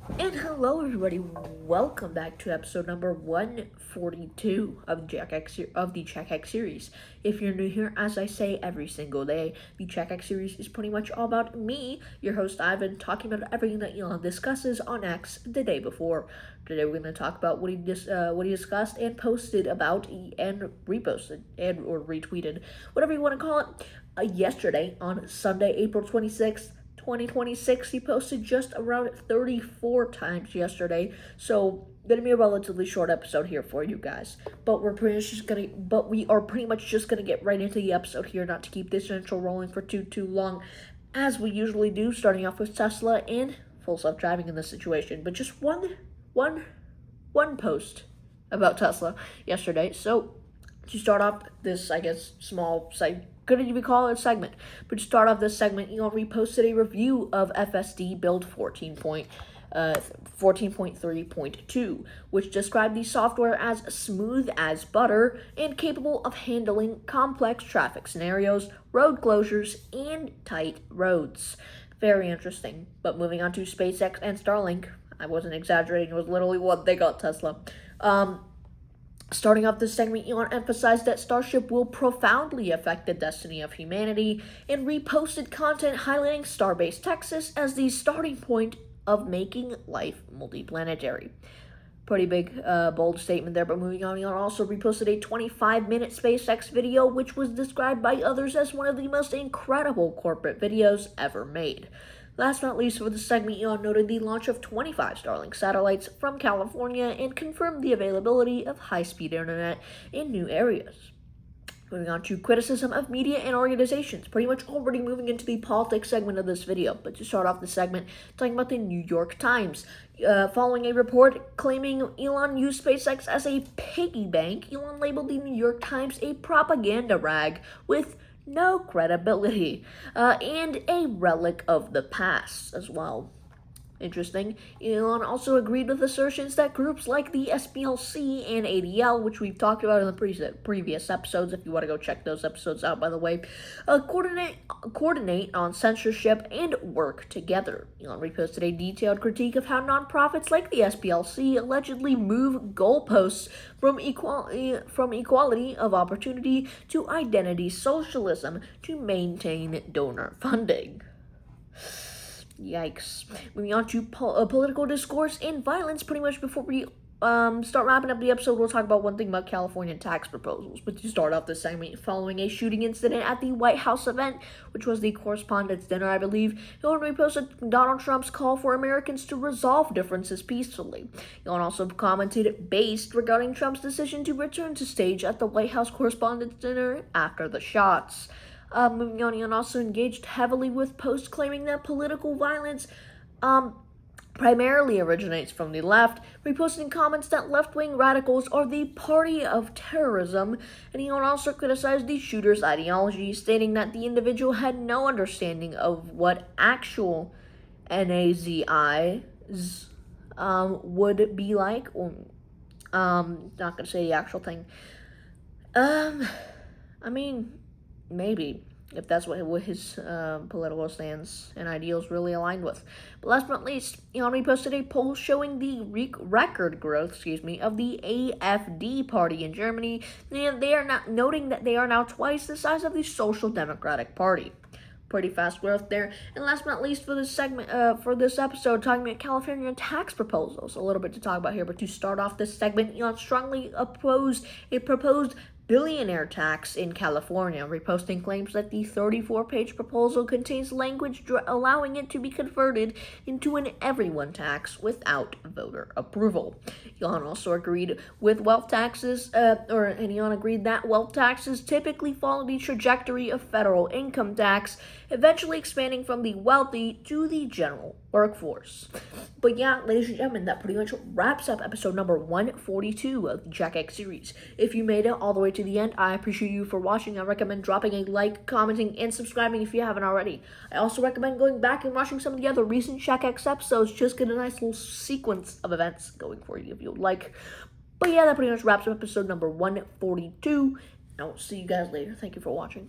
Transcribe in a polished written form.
And hello, everybody. Welcome back to episode number 142 of the CheckX series. If you're new here, as I say every single day, the CheckX series is pretty much all about me, your host Ivan, talking about everything that Elon discusses on X the day before. Today, we're going to talk about what he discussed and posted about and reposted or retweeted, whatever you want to call it. Yesterday on Sunday, April 26th. 2026. He posted just around 34 times yesterday, so gonna be a relatively short episode here for you guys. But we are pretty much just gonna get right into the episode here, not to keep this intro rolling for too long, as we usually do, starting off with Tesla and full self-driving in this situation. But just one post about Tesla yesterday. So to start off this, I guess, small site, couldn't even call it a segment, but to start off this segment, Elon reposted a review of FSD build 14.3.2, which described the software as smooth as butter and capable of handling complex traffic scenarios, road closures, and tight roads. Very interesting. But moving on to SpaceX and Starlink, I wasn't exaggerating, it was literally what they got Tesla. Starting off this segment, Elon emphasized that Starship will profoundly affect the destiny of humanity and reposted content highlighting Starbase Texas as the starting point of making life multiplanetary. Pretty big, bold statement there, but moving on, Elon also reposted a 25-minute SpaceX video, which was described by others as one of the most incredible corporate videos ever made. Last but not least, for the segment, Elon noted the launch of 25 Starlink satellites from California and confirmed the availability of high-speed internet in new areas. Moving on to criticism of media and organizations, pretty much already moving into the politics segment of this video. But to start off the segment, talking about the New York Times. Following a report claiming Elon used SpaceX as a piggy bank, Elon labeled the New York Times a propaganda rag with no credibility, and a relic of the past as well. Interesting. Elon also agreed with assertions that groups like the SPLC and ADL, which we've talked about in the previous episodes, if you want to go check those episodes out, by the way, coordinate on censorship and work together. Elon reposted a detailed critique of how nonprofits like the SPLC allegedly move goalposts from equality of opportunity to identity socialism to maintain donor funding. Yikes. Moving on to political discourse and violence. Pretty much before we start wrapping up the episode, we'll talk about one thing about California tax proposals. But to start off this segment, following a shooting incident at the White House event, which was the Correspondents' Dinner, I believe, Elon reposted Donald Trump's call for Americans to resolve differences peacefully. Elon also commented based regarding Trump's decision to return to stage at the White House Correspondents' Dinner after the shots. Moving on, Elon also engaged heavily with posts claiming that political violence primarily originates from the left, reposting comments that left-wing radicals are the party of terrorism, and Elon also criticized the shooter's ideology, stating that the individual had no understanding of what actual NAZIs would be like. Not gonna say the actual thing. Maybe, if that's what his political stance and ideals really aligned with. But last but not least, Elon reposted a poll showing the record growth, of the AfD party in Germany, and they are now noting that they are now twice the size of the Social Democratic Party. Pretty fast growth there. And last but not least, for this segment, for this episode, talking about California tax proposals. A little bit to talk about here, but to start off this segment, Elon strongly opposed a proposed billionaire tax in California, reposting claims that the 34-page proposal contains language allowing it to be converted into an everyone tax without voter approval. Elon also agreed with wealth taxes, Elon agreed that wealth taxes typically follow the trajectory of federal income tax, eventually expanding from the wealthy to the general workforce. But yeah, ladies and gentlemen, that pretty much wraps up episode number 142 of the CheckX series. If you made it all the way to the end, I appreciate you for watching. I recommend dropping a like, commenting, and subscribing if you haven't already. I also recommend going back and watching some of the other recent CheckX episodes. Just get a nice little sequence of events going for you if you'd like. But yeah, that pretty much wraps up episode number 142. And I will see you guys later. Thank you for watching.